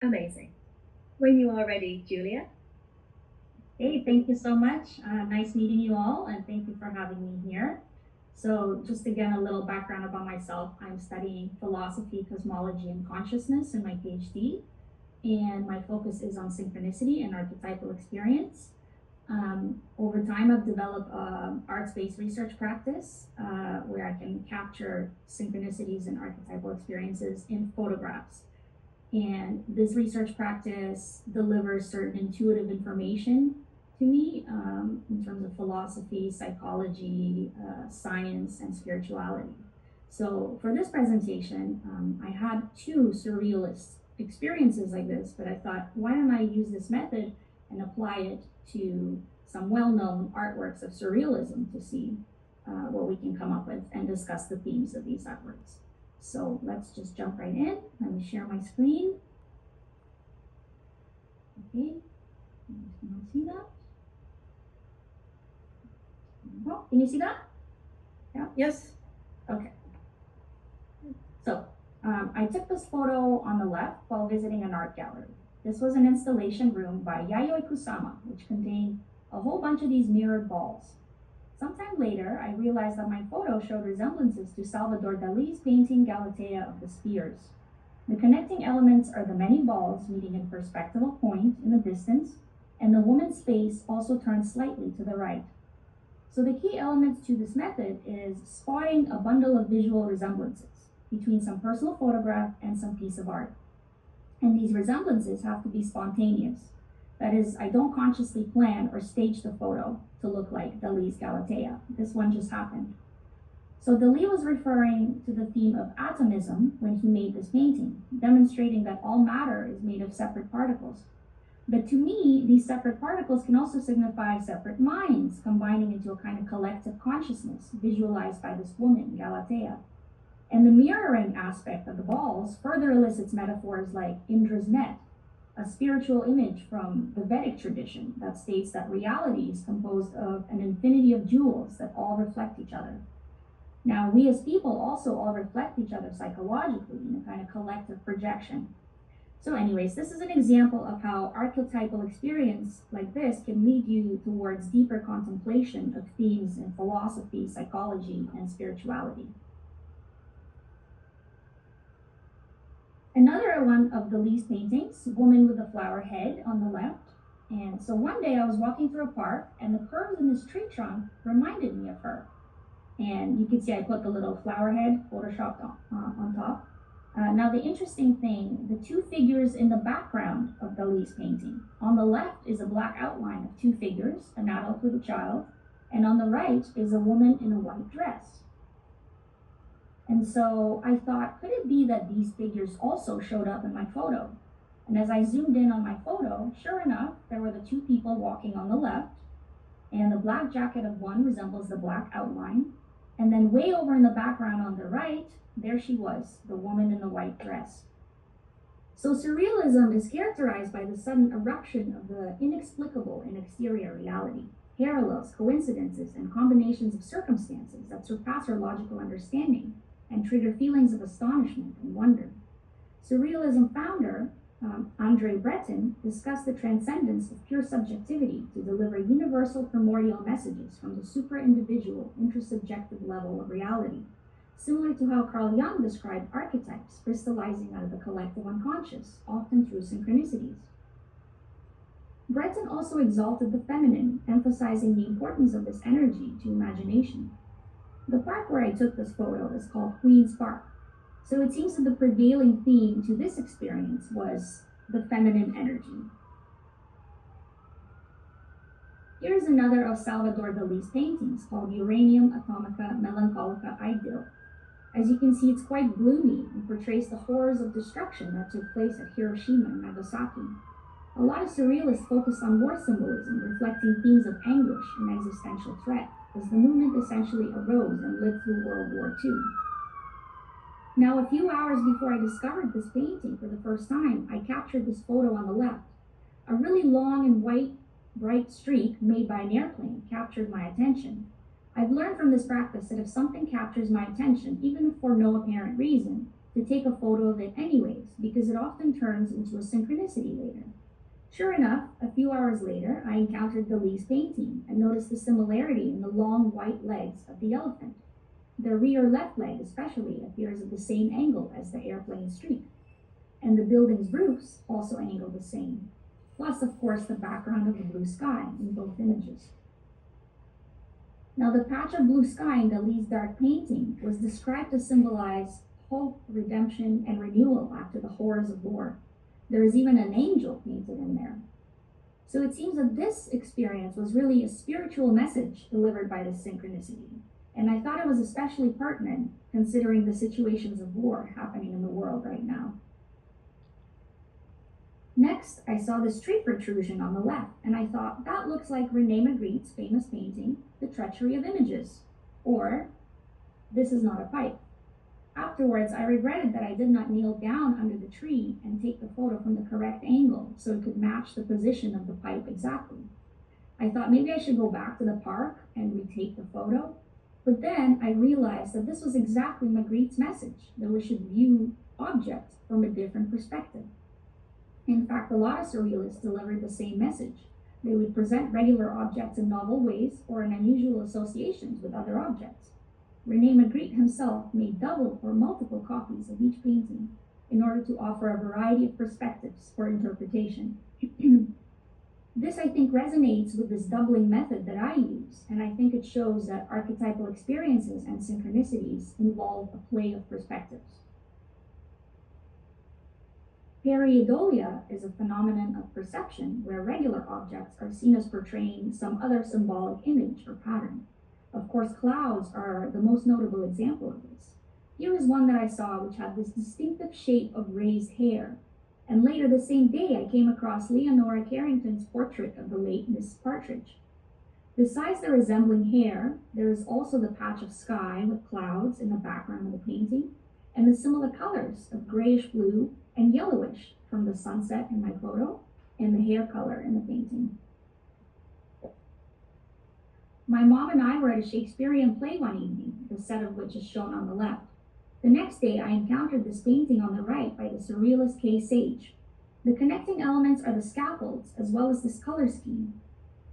Amazing. When you are ready, Julia. Hey, thank you so much. Nice meeting you all, and thank you for having me here. So, just again, a little background about myself. I'm studying philosophy, cosmology, and consciousness in my PhD, and my focus is on synchronicity and archetypal experience. Over time, I've developed arts-based research practice where I can capture synchronicities and archetypal experiences in photographs. And this research practice delivers certain intuitive information to me in terms of philosophy, psychology, science, and spirituality. So for this presentation, I had two surrealist experiences like this, but I thought, why don't I use this method and apply it to some well-known artworks of surrealism to see what we can come up with and discuss the themes of these artworks. So let's just jump right in. Let me share my screen. Okay, can you see that? Oh, can you see that? Yeah. Yes. Okay. So I took this photo on the left while visiting an art gallery. This was an installation room by Yayoi Kusama, which contained a whole bunch of these mirrored balls. Sometime later, I realized that my photo showed resemblances to Salvador Dali's painting Galatea of the Spheres. The connecting elements are the many balls meeting in perspectival point in the distance, and the woman's face also turns slightly to the right. So the key elements to this method is spotting a bundle of visual resemblances between some personal photograph and some piece of art. And these resemblances have to be spontaneous. That is, I don't consciously plan or stage the photo to look like Dali's Galatea. This one just happened. So Dali was referring to the theme of atomism when he made this painting, demonstrating that all matter is made of separate particles. But to me, these separate particles can also signify separate minds combining into a kind of collective consciousness visualized by this woman, Galatea. And the mirroring aspect of the balls further elicits metaphors like Indra's net, a spiritual image from the Vedic tradition that states that reality is composed of an infinity of jewels that all reflect each other. Now, we as people also all reflect each other psychologically in a kind of collective projection. So anyways, this is an example of how archetypal experience like this can lead you towards deeper contemplation of themes in philosophy, psychology, and spirituality. Another one of Dali's paintings, Woman with a Flower Head on the left. And so one day I was walking through a park and the curves in this tree trunk reminded me of her. And you can see I put the little flower head photoshopped on top. Now the interesting thing, the two figures in the background of Dali's painting. On the left is a black outline of two figures, an adult with a child, and on the right is a woman in a white dress. And so I thought, could it be that these figures also showed up in my photo? And as I zoomed in on my photo, sure enough, there were the two people walking on the left, and the black jacket of one resembles the black outline. And then way over in the background on the right, there she was, the woman in the white dress. So surrealism is characterized by the sudden eruption of the inexplicable in exterior reality, parallels, coincidences, and combinations of circumstances that surpass our logical understanding and trigger feelings of astonishment and wonder. Surrealism founder Andre Breton discussed the transcendence of pure subjectivity to deliver universal primordial messages from the supra-individual, intersubjective level of reality, similar to how Carl Jung described archetypes crystallizing out of the collective unconscious, often through synchronicities. Breton also exalted the feminine, emphasizing the importance of this energy to imagination. The park where I took this photo is called Queen's Park. So it seems that the prevailing theme to this experience was the feminine energy. Here's another of Salvador Dali's paintings called Uranium Atomica Melancholica Idyll. As you can see, it's quite gloomy and portrays the horrors of destruction that took place at Hiroshima and Nagasaki. A lot of surrealists focus on war symbolism, reflecting themes of anguish and existential threat, as the movement essentially arose and lived through World War II. Now, a few hours before I discovered this painting for the first time, I captured this photo on the left. A really long and white, bright streak made by an airplane captured my attention. I've learned from this practice that if something captures my attention, even for no apparent reason, to take a photo of it anyways, because it often turns into a synchronicity later. Sure enough, a few hours later, I encountered Dali's painting and noticed the similarity in the long white legs of the elephant. The rear left leg especially appears at the same angle as the airplane streak, and the building's roofs also angle the same. Plus, of course, the background of the blue sky in both images. Now, the patch of blue sky in Dali's dark painting was described to symbolize hope, redemption, and renewal after the horrors of war. There is even an angel painted in there. So it seems that this experience was really a spiritual message delivered by this synchronicity. And I thought it was especially pertinent considering the situations of war happening in the world right now. Next, I saw this tree protrusion on the left, and I thought, that looks like Rene Magritte's famous painting, The Treachery of Images, or This Is Not a Pipe. Afterwards, I regretted that I did not kneel down under the tree and take the photo from the correct angle so it could match the position of the pipe exactly. I thought maybe I should go back to the park and retake the photo, but then I realized that this was exactly Magritte's message, that we should view objects from a different perspective. In fact, a lot of surrealists delivered the same message. They would present regular objects in novel ways or in unusual associations with other objects. Rene Magritte himself made double or multiple copies of each painting in order to offer a variety of perspectives for interpretation. This, I think, resonates with this doubling method that I use, and I think it shows that archetypal experiences and synchronicities involve a play of perspectives. Pareidolia is a phenomenon of perception where regular objects are seen as portraying some other symbolic image or pattern. Of course, clouds are the most notable example of this. Here is one that I saw which had this distinctive shape of raised hair. And later the same day, I came across Leonora Carrington's portrait of the late Miss Partridge. Besides the resembling hair, there is also the patch of sky with clouds in the background of the painting, and the similar colors of grayish blue and yellowish from the sunset in my photo and the hair color in the painting. My mom and I were at a Shakespearean play one evening, the set of which is shown on the left. The next day, I encountered this painting on the right by the Surrealist Kay Sage. The connecting elements are the scaffolds as well as this color scheme.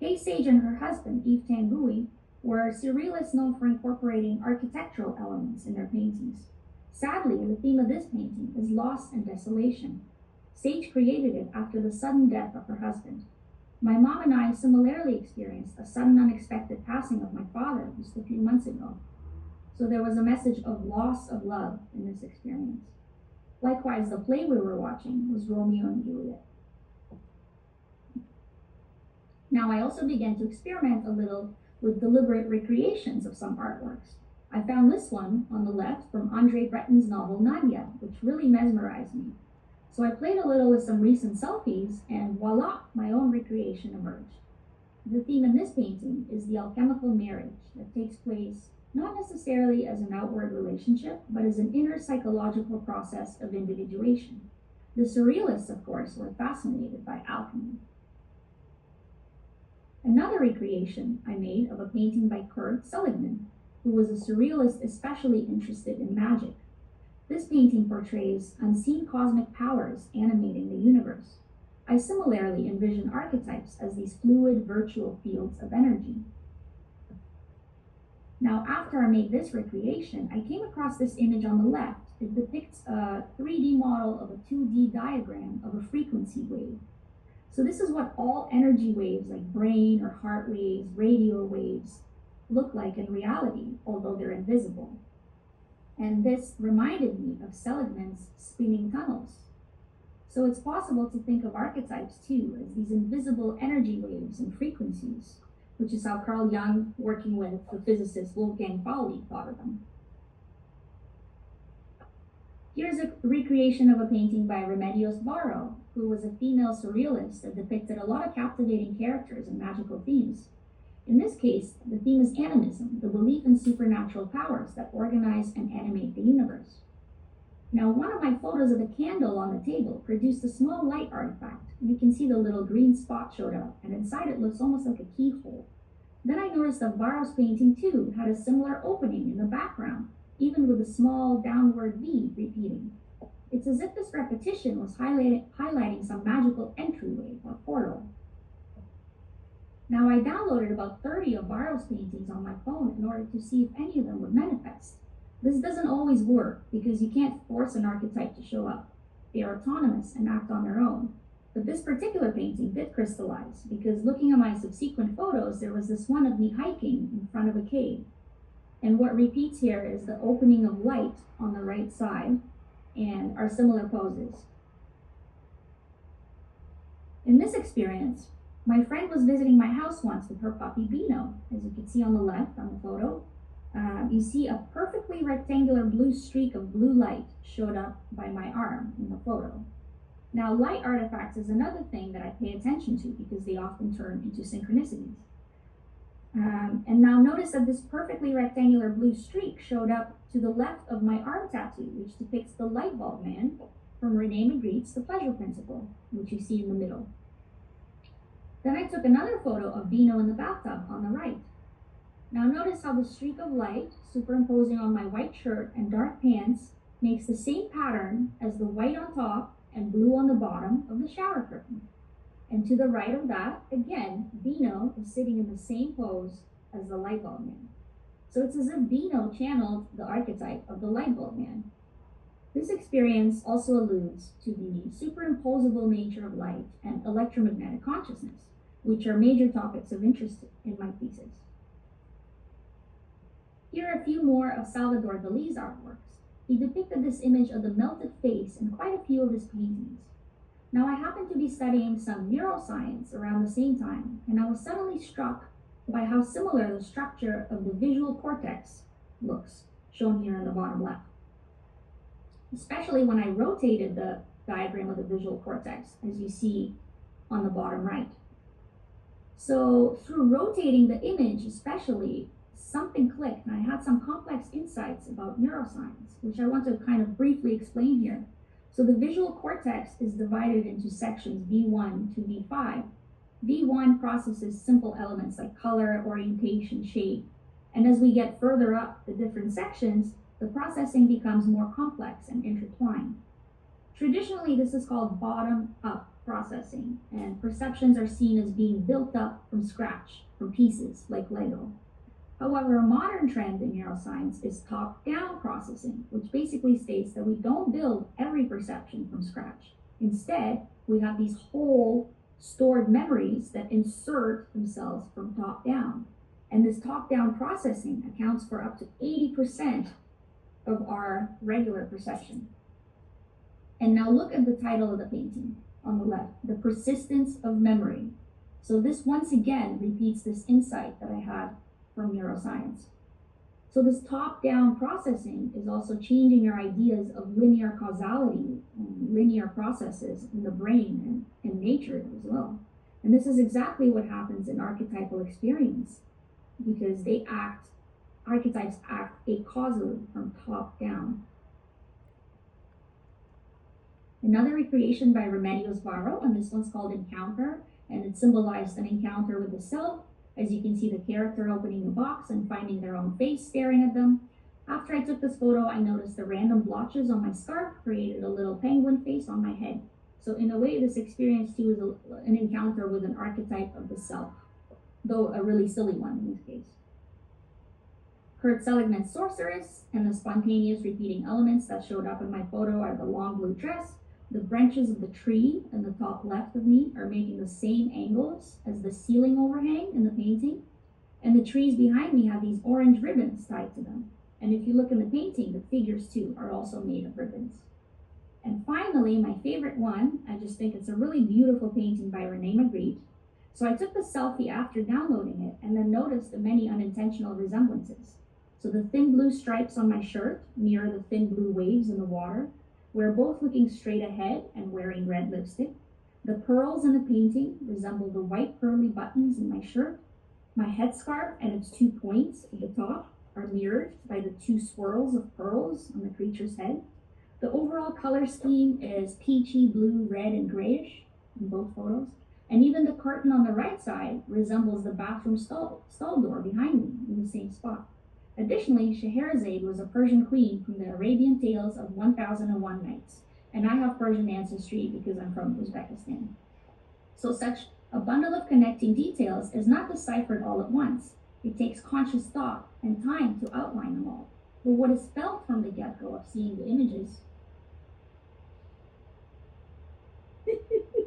Kay Sage and her husband, Yves Tanguy, were Surrealists known for incorporating architectural elements in their paintings. Sadly, the theme of this painting is loss and desolation. Sage created it after the sudden death of her husband. My mom and I similarly experienced a sudden unexpected passing of my father just a few months ago. So there was a message of loss of love in this experience. Likewise, the play we were watching was Romeo and Juliet. Now, I also began to experiment a little with deliberate recreations of some artworks. I found this one on the left from Andre Breton's novel Nadia, which really mesmerized me. So I played a little with some recent selfies, and voila, my own recreation emerged. The theme in this painting is the alchemical marriage that takes place not necessarily as an outward relationship, but as an inner psychological process of individuation. The Surrealists, of course, were fascinated by alchemy. Another recreation I made of a painting by Kurt Seligman, who was a Surrealist especially interested in magic. This painting portrays unseen cosmic powers animating the universe. I similarly envision archetypes as these fluid virtual fields of energy. Now, after I made this recreation, I came across this image on the left. It depicts a 3D model of a 2D diagram of a frequency wave. So this is what all energy waves like brain or heart waves, radio waves, look like in reality, although they're invisible. And this reminded me of Seligman's spinning tunnels. So it's possible to think of archetypes too as these invisible energy waves and frequencies, which is how Carl Jung, working with the physicist Wolfgang Pauli, thought of them. Here's a recreation of a painting by Remedios Varo, who was a female surrealist that depicted a lot of captivating characters and magical themes. In this case, the theme is animism, the belief in supernatural powers that organize and animate the universe. Now, one of my photos of a candle on the table produced a small light artifact. You can see the little green spot showed up, and inside it looks almost like a keyhole. Then I noticed that Varo's painting too had a similar opening in the background, even with a small downward V repeating. It's as if this repetition was highlighting some magical entryway or portal. Now, I downloaded about 30 of Barrow's paintings on my phone in order to see if any of them would manifest. This doesn't always work because you can't force an archetype to show up. They are autonomous and act on their own. But this particular painting did crystallize because looking at my subsequent photos, there was this one of me hiking in front of a cave. And what repeats here is the opening of light on the right side and our similar poses. In this experience, my friend was visiting my house once with her puppy Beano. As you can see on the left on the photo, you see a perfectly rectangular blue streak of blue light showed up by my arm in the photo. Now, light artifacts is another thing that I pay attention to because they often turn into synchronicities. And now notice that this perfectly rectangular blue streak showed up to the left of my arm tattoo, which depicts the light bulb man from Rene Magritte's The Pleasure Principle, which you see in the middle. Then I took another photo of Beano in the bathtub on the right. Now notice how the streak of light superimposing on my white shirt and dark pants makes the same pattern as the white on top and blue on the bottom of the shower curtain. And to the right of that, again, Beano is sitting in the same pose as the light bulb man. So it's as if Beano channeled the archetype of the light bulb man. This experience also alludes to the superimposable nature of light and electromagnetic consciousness, which are major topics of interest in my thesis. Here are a few more of Salvador Dali's artworks. He depicted this image of the melted face in quite a few of his paintings. Now, I happened to be studying some neuroscience around the same time, and I was suddenly struck by how similar the structure of the visual cortex looks, shown here in the bottom left. Especially when I rotated the diagram of the visual cortex, as you see on the bottom right. So through rotating the image especially, something clicked, and I had some complex insights about neuroscience, which I want to kind of briefly explain here. So the visual cortex is divided into sections V1 to V5. V1 processes simple elements like color, orientation, shape, and as we get further up the different sections, the processing becomes more complex and intertwined. Traditionally, this is called bottom-up processing, and perceptions are seen as being built up from scratch, from pieces like Lego. However, a modern trend in neuroscience is top-down processing, which basically states that we don't build every perception from scratch. Instead, we have these whole stored memories that insert themselves from top down. And this top-down processing accounts for up to 80% of our regular perception. And now look at the title of the painting on the left, The Persistence of Memory. So this once again repeats this insight that I had from neuroscience. So this top-down processing is also changing your ideas of linear causality and linear processes in the brain and nature as well. And this is exactly what happens in archetypal experience, because archetypes act acausally from top down. Another recreation by Remedios Varo, and this one's called Encounter, and it symbolized an encounter with the self. As you can see, the character opening the box and finding their own face staring at them. After I took this photo, I noticed the random blotches on my scarf created a little penguin face on my head. So in a way, this experience too is an encounter with an archetype of the self, though a really silly one in this case. Kurt Seligman's Sorceress and the spontaneous repeating elements that showed up in my photo are the long blue dress. The branches of the tree in the top left of me are making the same angles as the ceiling overhang in the painting. And the trees behind me have these orange ribbons tied to them. And if you look in the painting, the figures too are also made of ribbons. And finally, my favorite one, I just think it's a really beautiful painting by Rene Magritte. So I took the selfie after downloading it and then noticed the many unintentional resemblances. So the thin blue stripes on my shirt mirror the thin blue waves in the water. We're both looking straight ahead and wearing red lipstick. The pearls in the painting resemble the white pearly buttons in my shirt. My headscarf and its 2 points at the top are mirrored by the 2 swirls of pearls on the creature's head. The overall color scheme is peachy, blue, red, and grayish in both photos. And even the curtain on the right side resembles the bathroom stall door behind me in the same spot. Additionally, Scheherazade was a Persian queen from the Arabian Tales of 1001 Nights, and I have Persian ancestry because I'm from Uzbekistan. So such a bundle of connecting details is not deciphered all at once. It takes conscious thought and time to outline them all. But what is felt from the get-go of seeing the images,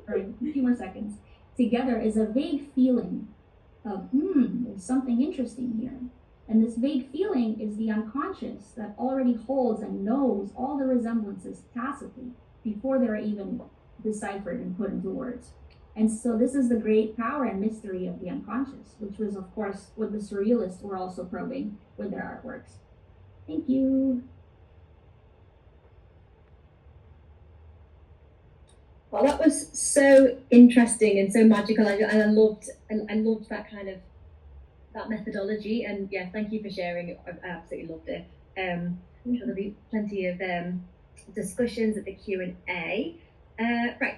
or a few more seconds, together is a vague feeling of, there's something interesting here. And this vague feeling is the unconscious that already holds and knows all the resemblances tacitly before they're even deciphered and put into words. And so this is the great power and mystery of the unconscious, which was, of course, what the Surrealists were also probing with their artworks. Thank you. Well, that was so interesting and so magical, and I loved that kind of that methodology. And yeah, thank you for sharing. I absolutely loved it. I'm sure there'll be plenty of discussions at the Q&A. Right.